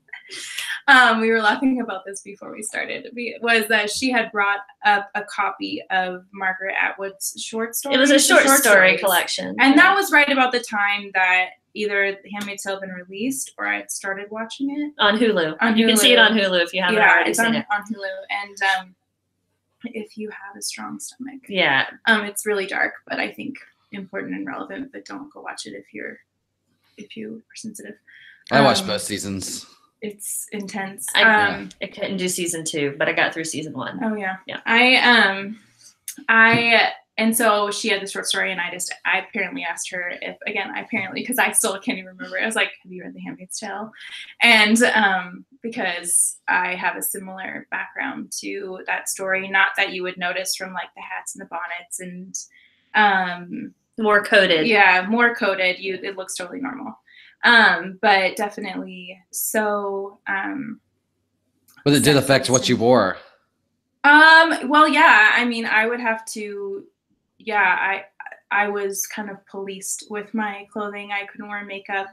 we were laughing about this before we started, was that she had brought up a copy of Margaret Atwood's short story. It was a short story collection. And that was right about the time that either The Handmaid's Tale had been released or I had started watching it. On Hulu. You can see it on Hulu if you haven't already seen it. On Hulu. And if you have a strong stomach. Yeah. It's really dark, but I think important and relevant, but don't go watch it if you are sensitive. I watched both seasons. It's intense. I couldn't do season 2, but I got through season 1. Oh yeah. Yeah. And so she had the short story, and I apparently asked her because I still can't even remember. I was like, have you read The Handmaid's Tale? And because I have a similar background to that story, not that you would notice from like the hats and the bonnets and more coded. Yeah, more coded. It looks totally normal. But definitely so. But it did affect what you wore. Well, yeah, I mean, I would have to, I was kind of policed with my clothing. I couldn't wear makeup.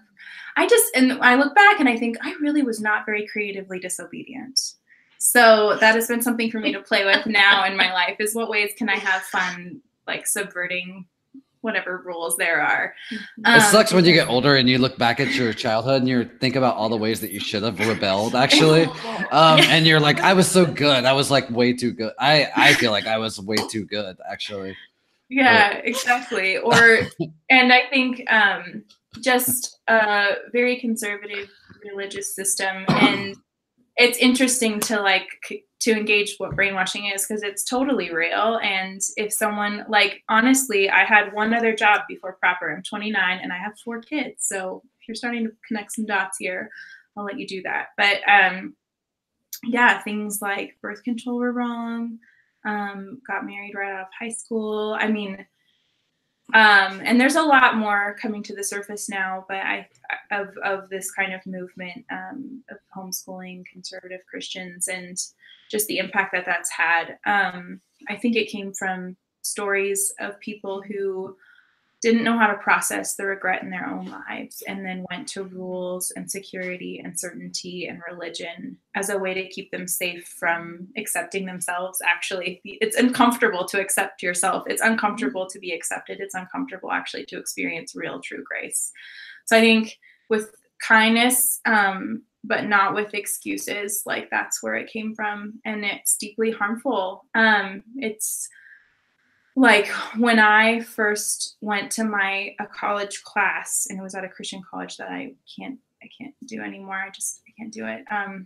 And I look back and I think I really was not very creatively disobedient. So that has been something for me to play with now in my life, is what ways can I have fun, like subverting whatever rules there are. It sucks when you get older and you look back at your childhood and you think about all the ways that you should have rebelled, actually. And you're like, I was so good. I was like way too good. I feel like I was way too good, actually. Yeah, exactly. And I think just a very conservative religious system. And it's interesting to to engage what brainwashing is, because it's totally real. And if someone, like, honestly, I had one other job before Proper. I'm 29 and I have 4 kids. So if you're starting to connect some dots here, I'll let you do that. But yeah, things like birth control were wrong. Got married right out of high school. I mean, and there's a lot more coming to the surface now, but of this kind of movement of homeschooling conservative Christians and just the impact that that's had. I think it came from stories of people who didn't know how to process the regret in their own lives and then went to rules and security and certainty and religion as a way to keep them safe from accepting themselves. Actually, it's uncomfortable to accept yourself. It's uncomfortable to be accepted. It's uncomfortable actually to experience real true grace. So I think with kindness, but not with excuses, like that's where it came from, and it's deeply harmful. It's like when I first went to a college class, and it was at a Christian college that I can't do anymore. I can't do it. I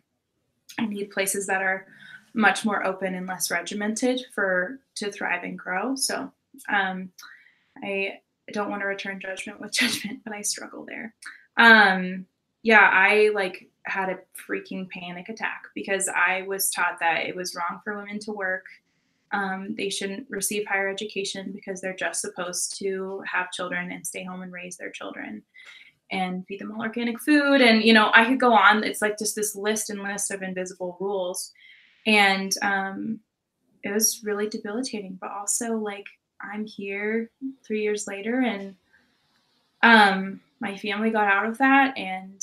need places that are much more open and less regimented to thrive and grow. So I don't want to return judgment with judgment, but I struggle there. Yeah, I like had a freaking panic attack because I was taught that it was wrong for women to work. They shouldn't receive higher education because they're just supposed to have children and stay home and raise their children and feed them all organic food. And, I could go on. It's like just this list of invisible rules. And it was really debilitating, but also like I'm here 3 years later, and my family got out of that, and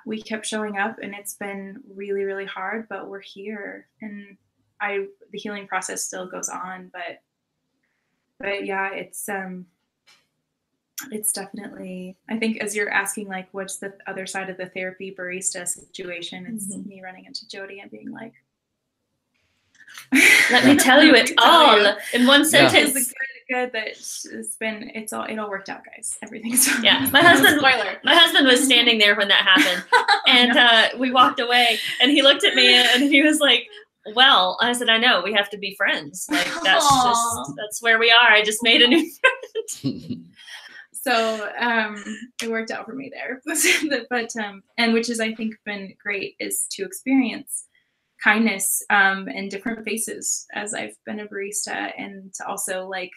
we kept showing up, and it's been really, really hard, but we're here. And the healing process still goes on, but yeah, it's definitely, I think as you're asking, like, what's the other side of the therapy barista situation? It's me running into Jody and being like, let me tell you it all in one sentence. It's good that it all worked out, guys. Everything's fine. Yeah. My husband was standing there when that happened, and we walked away, and he looked at me and he was like, well, I said, I know, we have to be friends. Like that's where we are. I just made a new friend. So it worked out for me there. But and which is, I think, been great is to experience kindness in different faces as I've been a barista, and to also like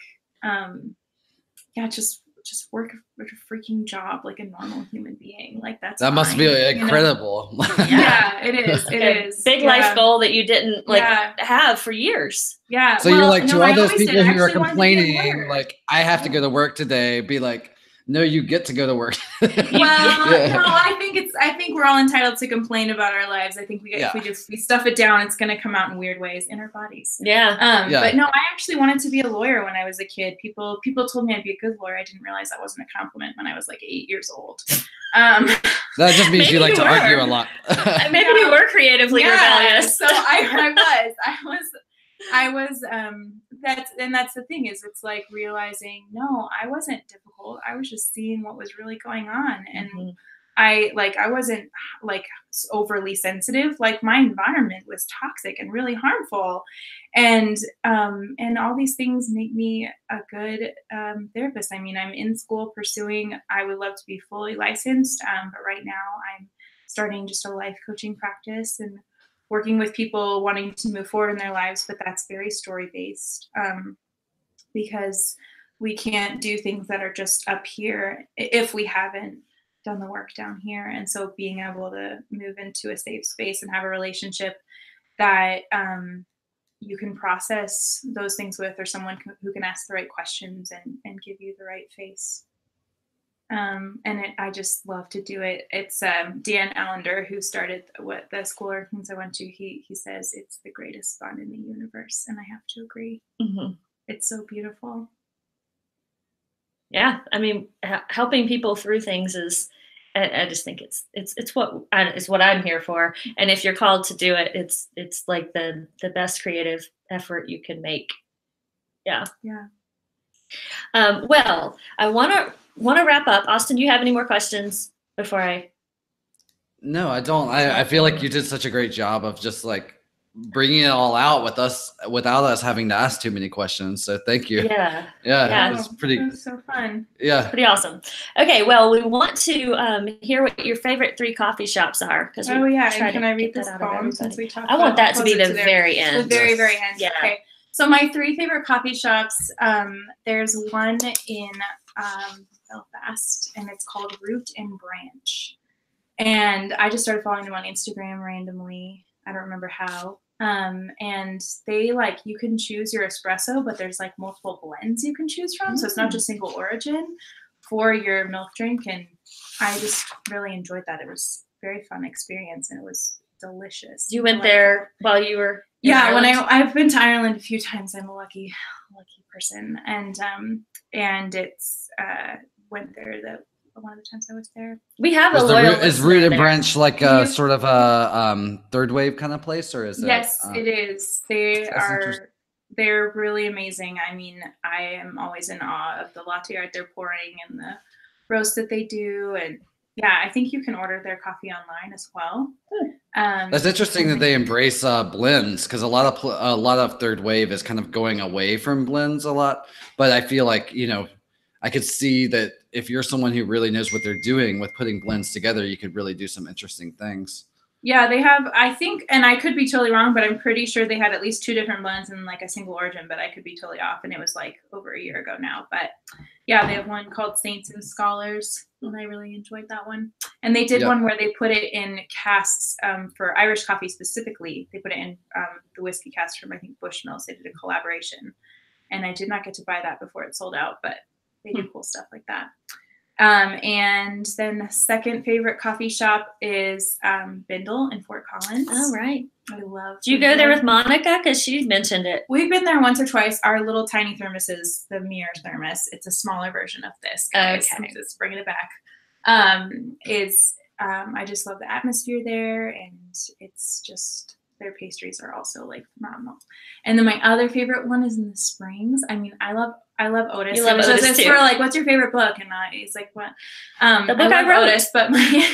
just work a freaking job like a normal human being. Like that must be incredible. Yeah, it is. It is big life goal that you didn't have for years. Yeah. So you're like, to all those people who are complaining, like, I have to go to work today, be like, no, you get to go to work. No, I think we're all entitled to complain about our lives. I think if we stuff it down, it's going to come out in weird ways in our bodies. Yeah. But no, I actually wanted to be a lawyer when I was a kid. People told me I'd be a good lawyer. I didn't realize that wasn't a compliment when I was like 8 years old. That just means you like to argue a lot. Maybe we were creatively rebellious. So I was that's the thing, is it's like realizing, no, I wasn't difficult. I was just seeing what was really going on. And I wasn't like overly sensitive. Like my environment was toxic and really harmful. And all these things make me a good therapist. I mean, I'm in school I would love to be fully licensed. But right now I'm starting just a life coaching practice and working with people wanting to move forward in their lives, but that's very story-based because we can't do things that are just up here if we haven't done the work down here. And so being able to move into a safe space and have a relationship that you can process those things with, or someone who can ask the right questions and give you the right face. I just love to do it. It's Dan Allender, who started the School of Things I went to. He says it's the greatest fun in the universe, and I have to agree. It's so beautiful. Yeah, I mean, helping people through things is. I just think it's what I'm here for. And if you're called to do it, it's like the best creative effort you can make. Yeah. Yeah. Well, I want to wrap up. Austin, do you have any more questions before I? No, I don't. I feel like you did such a great job of just like bringing it all out with us without us having to ask too many questions. So thank you. Yeah. Yeah, it's pretty. That was so fun. Yeah. Pretty awesome. Okay, well, we want to hear what your favorite 3 coffee shops are. Because Oh yeah, and can I read this poem since we talked? I want that to be closer the very the end. very very end. Yeah. Okay. So my 3 favorite coffee shops. There's one in Belfast, and it's called Root and Branch. And I just started following them on Instagram randomly. I don't remember how. And they you can choose your espresso, but there's multiple blends you can choose from. So it's not just single origin for your milk drink. And I just really enjoyed that. It was a very fun experience, and it was delicious. You went there while you were in Yeah, Ireland? when I've been to Ireland a few times. I'm a lucky person. And it's went there one of the times I was there. We have a Is, loyal is listener Root and there. Branch like a sort of a third wave kind of place, or is it? Yes, it is. That's They're really amazing. I mean, I am always in awe of the latte art they're pouring and the roast that they do. And yeah, I think you can order their coffee online as well. That's interesting that they embrace blends, because a lot of third wave is kind of going away from blends a lot. But I feel like, I could see that if you're someone who really knows what they're doing with putting blends together, you could really do some interesting things. Yeah, they have, I think, and I could be totally wrong, but I'm pretty sure they had at least 2 different blends and a single origin, but I could be totally off. And it was over a year ago now. But yeah, they have one called Saints and Scholars, and I really enjoyed that one. And they did one where they put it in casks for Irish coffee specifically. They put it in the whiskey cask from, I think, Bushmills. They did a collaboration. And I did not get to buy that before it sold out, but they do cool stuff like that. And then the second favorite coffee shop is Bindle in Fort Collins. Oh, right. I love. Do you go there with Monica? Because she mentioned it. We've been there once or twice. Our little tiny thermoses, the mirror thermos, it's a smaller version of this. Guys. Okay. I'm just bringing it back. I just love the atmosphere there, and it's just their pastries are also phenomenal. And then my other favorite one is in the Springs. I mean, I love Otis. You love Otis it's too. for what's your favorite book? And he's like, what? The book I wrote. Otis, but my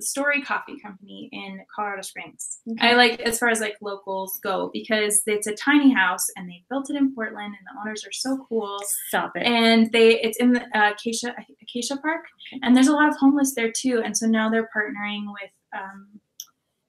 Story Coffee Company in Colorado Springs. Okay. I like as far as locals go, because it's a tiny house and they built it in Portland, and the owners are so cool. Stop it. And it's in the Acacia Park, and there's a lot of homeless there too. And so now they're partnering with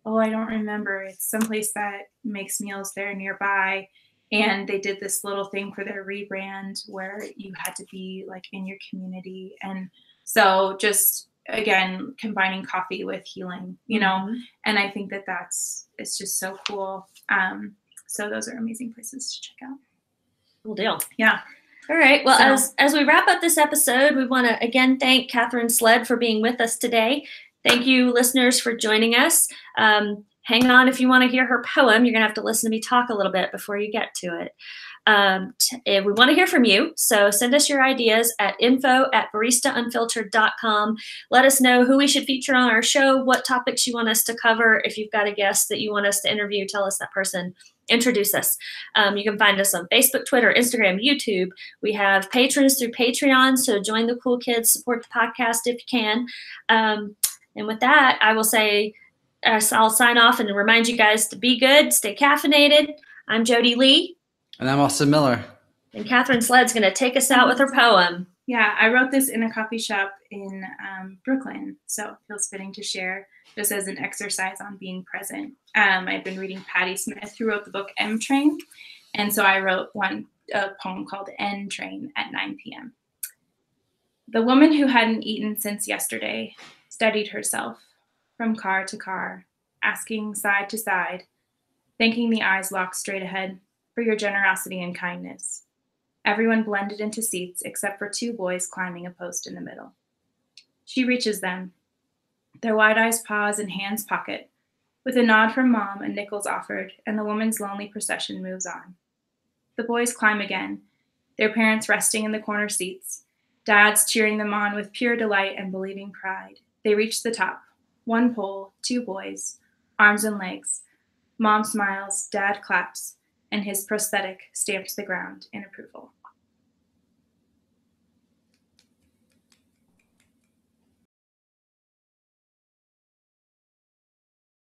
I don't remember. It's someplace that makes meals there nearby. And they did this little thing for their rebrand where you had to be in your community. And so just, again, combining coffee with healing, Mm-hmm. and I think it's just so cool. So those are amazing places to check out. Cool deal. Yeah. All right. Well, So- as we wrap up this episode, we want to again thank Catherine Sled for being with us today. Thank you, listeners, for joining us. Hang on if you want to hear her poem. You're going to have to listen to me talk a little bit before you get to it. We want to hear from you, so send us your ideas at info@baristaunfiltered.com. Let us know who we should feature on our show, what topics you want us to cover. If you've got a guest that you want us to interview, tell us that person. Introduce us. You can find us on Facebook, Twitter, Instagram, YouTube. We have patrons through Patreon, so join the cool kids, support the podcast if you can. And with that, I will say, I'll sign off and remind you guys to be good, stay caffeinated. I'm Jody Lee. And I'm Austin Miller. And Catherine Sled's going to take us out with her poem. Yeah, I wrote this in a coffee shop in Brooklyn, so it feels fitting to share just as an exercise on being present. I've been reading Patti Smith, who wrote the book M Train, and so I wrote a poem called N Train at 9 p.m. The woman who hadn't eaten since yesterday steadied herself from car to car, asking side to side, thanking the eyes locked straight ahead for your generosity and kindness. Everyone blended into seats except for 2 boys climbing a post in the middle. She reaches them, their wide eyes paws and hands pocket. With a nod from Mom, a nickel's offered, and the woman's lonely procession moves on. The boys climb again, their parents resting in the corner seats, dads cheering them on with pure delight and believing pride. They reach the top. 1 pole, 2 boys, arms and legs. Mom smiles, Dad claps, and his prosthetic stamps the ground in approval.